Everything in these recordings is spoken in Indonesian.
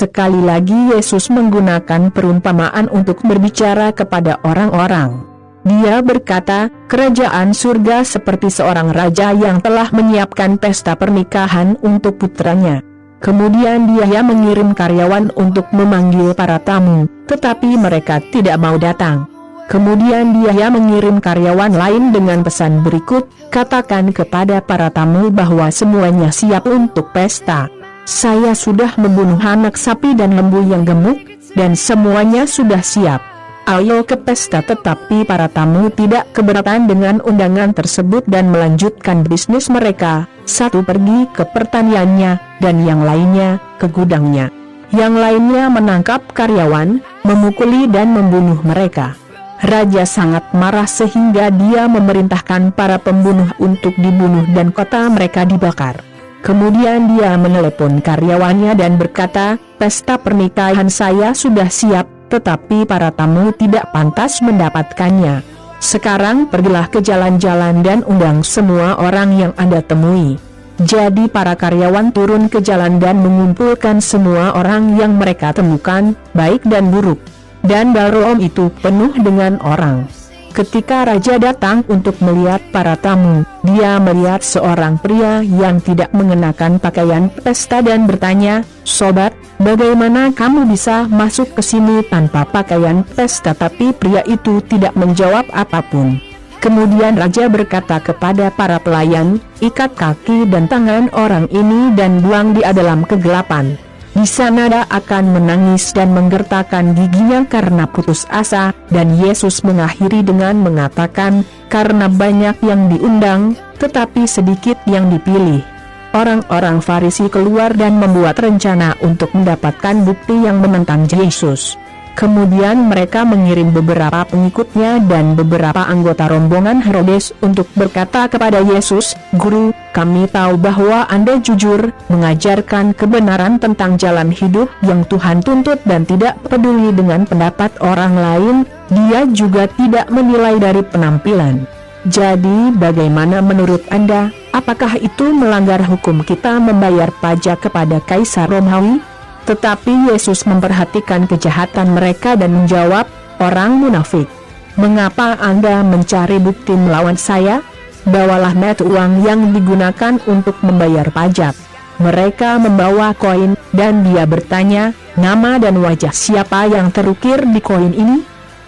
Sekali lagi Yesus menggunakan perumpamaan untuk berbicara kepada orang-orang. Dia berkata, kerajaan surga seperti seorang raja yang telah menyiapkan pesta pernikahan untuk putranya. Kemudian dia mengirim karyawan untuk memanggil para tamu, tetapi mereka tidak mau datang. Kemudian dia mengirim karyawan lain dengan pesan berikut, katakan kepada para tamu bahwa semuanya siap untuk pesta. Saya sudah membunuh anak sapi dan lembu yang gemuk, dan semuanya sudah siap. Ayo ke pesta. Tetapi para tamu tidak keberatan dengan undangan tersebut dan melanjutkan bisnis mereka. Satu pergi ke pertaniannya, dan yang lainnya ke gudangnya. Yang lainnya menangkap karyawan, memukuli dan membunuh mereka. Raja sangat marah sehingga dia memerintahkan para pembunuh untuk dibunuh dan kota mereka dibakar. Kemudian dia menelepon karyawannya dan berkata, pesta pernikahan saya sudah siap, tetapi para tamu tidak pantas mendapatkannya. Sekarang pergilah ke jalan-jalan dan undang semua orang yang Anda temui. Jadi para karyawan turun ke jalan dan mengumpulkan semua orang yang mereka temukan, baik dan buruk. Dan ballroom itu penuh dengan orang. Ketika raja datang untuk melihat para tamu, dia melihat seorang pria yang tidak mengenakan pakaian pesta dan bertanya, sobat, bagaimana kamu bisa masuk ke sini tanpa pakaian pesta? Tapi pria itu tidak menjawab apapun. Kemudian raja berkata kepada para pelayan, ikat kaki dan tangan orang ini dan buang dia dalam kegelapan. Di sana dia akan menangis dan menggertakkan giginya karena putus asa, dan Yesus mengakhiri dengan mengatakan, karena banyak yang diundang, tetapi sedikit yang dipilih. Orang-orang Farisi keluar dan membuat rencana untuk mendapatkan bukti yang menentang Yesus. Kemudian mereka mengirim beberapa pengikutnya dan beberapa anggota rombongan Herodes untuk berkata kepada Yesus, Guru, kami tahu bahwa Anda jujur, mengajarkan kebenaran tentang jalan hidup yang Tuhan tuntut dan tidak peduli dengan pendapat orang lain. Dia juga tidak menilai dari penampilan. Jadi bagaimana menurut Anda? Apakah itu melanggar hukum kita membayar pajak kepada Kaisar Romawi? Tetapi Yesus memperhatikan kejahatan mereka dan menjawab, orang munafik. Mengapa Anda mencari bukti melawan saya? Bawalah mata uang yang digunakan untuk membayar pajak. Mereka membawa koin, dan dia bertanya, nama dan wajah siapa yang terukir di koin ini?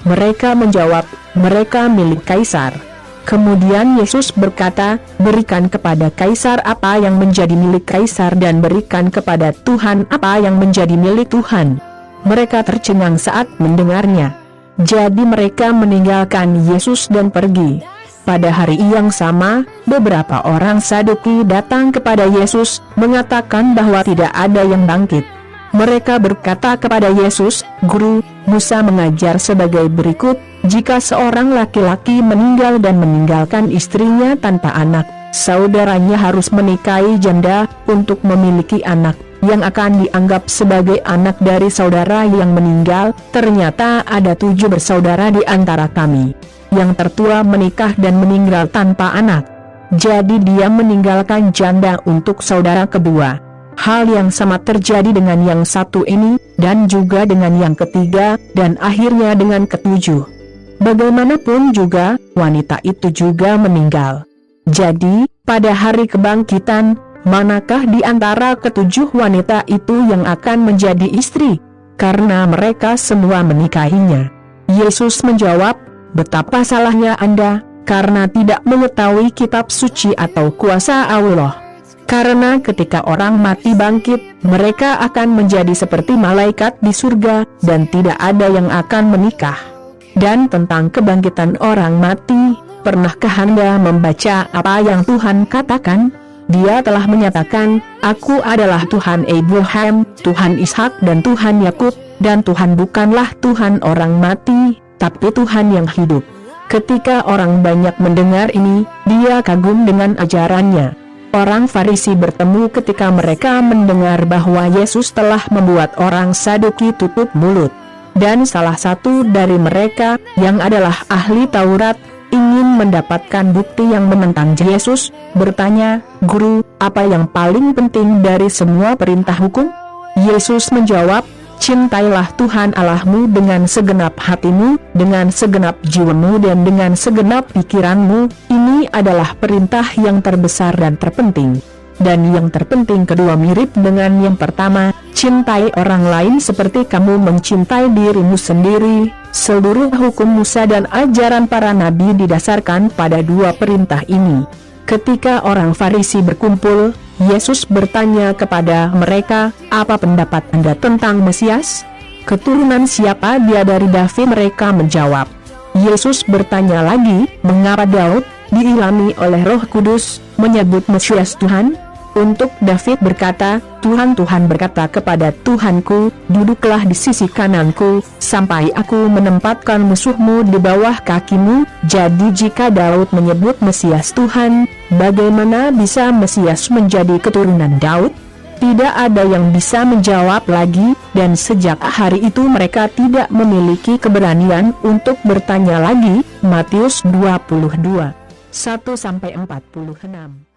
Mereka menjawab, mereka milik Kaisar. Kemudian Yesus berkata, berikan kepada Kaisar apa yang menjadi milik Kaisar dan berikan kepada Tuhan apa yang menjadi milik Tuhan. Mereka tercengang saat mendengarnya. Jadi mereka meninggalkan Yesus dan pergi. Pada hari yang sama, beberapa orang Saduki datang kepada Yesus, mengatakan bahwa tidak ada yang bangkit. Mereka berkata kepada Yesus, Guru, Musa mengajar sebagai berikut, jika seorang laki-laki meninggal dan meninggalkan istrinya tanpa anak, saudaranya harus menikahi janda untuk memiliki anak, yang akan dianggap sebagai anak dari saudara yang meninggal. Ternyata ada 7 bersaudara di antara kami. Yang tertua menikah dan meninggal tanpa anak. Jadi dia meninggalkan janda untuk saudara kedua. Hal yang sama terjadi dengan yang satu ini, dan juga dengan yang ketiga, dan akhirnya dengan ketujuh. Bagaimanapun juga, wanita itu juga meninggal. Jadi, pada hari kebangkitan, manakah di antara ketujuh wanita itu yang akan menjadi istri? Karena mereka semua menikahinya. Yesus menjawab, betapa salahnya Anda, karena tidak mengetahui kitab suci atau kuasa Allah. Karena ketika orang mati bangkit, mereka akan menjadi seperti malaikat di surga, dan tidak ada yang akan menikah. Dan tentang kebangkitan orang mati, pernahkah Anda membaca apa yang Tuhan katakan? Dia telah menyatakan, Aku adalah Tuhan Abraham, Tuhan Ishak dan Tuhan Yakub, dan Tuhan bukanlah Tuhan orang mati, tapi Tuhan yang hidup. Ketika orang banyak mendengar ini, dia kagum dengan ajarannya. Orang Farisi bertemu ketika mereka mendengar bahwa Yesus telah membuat orang Saduki tutup mulut. Dan salah satu dari mereka, yang adalah ahli Taurat, ingin mendapatkan bukti yang menentang Yesus, bertanya, Guru, apa yang paling penting dari semua perintah hukum? Yesus menjawab, "Cintailah Tuhan Allahmu dengan segenap hatimu, dengan segenap jiwamu dan dengan segenap pikiranmu." Ini adalah perintah yang terbesar dan terpenting. Dan yang terpenting kedua mirip dengan yang pertama, cintai orang lain seperti kamu mencintai dirimu sendiri. Seluruh hukum Musa dan ajaran para nabi didasarkan pada dua perintah ini. Ketika orang Farisi berkumpul, Yesus bertanya kepada mereka, "Apa pendapat Anda tentang Mesias? Keturunan siapa dia dari David?" Mereka menjawab. Yesus bertanya lagi, "Mengapa Daud, diilhami oleh Roh Kudus, menyebut Mesias Tuhan?" Untuk David berkata, "Tuhan berkata kepada Tuhanku, duduklah di sisi kananku, sampai aku menempatkan musuhmu di bawah kakimu." Jadi jika Daud menyebut Mesias Tuhan, bagaimana bisa Mesias menjadi keturunan Daud? Tidak ada yang bisa menjawab lagi, dan sejak hari itu mereka tidak memiliki keberanian untuk bertanya lagi. Matius 22, 1-46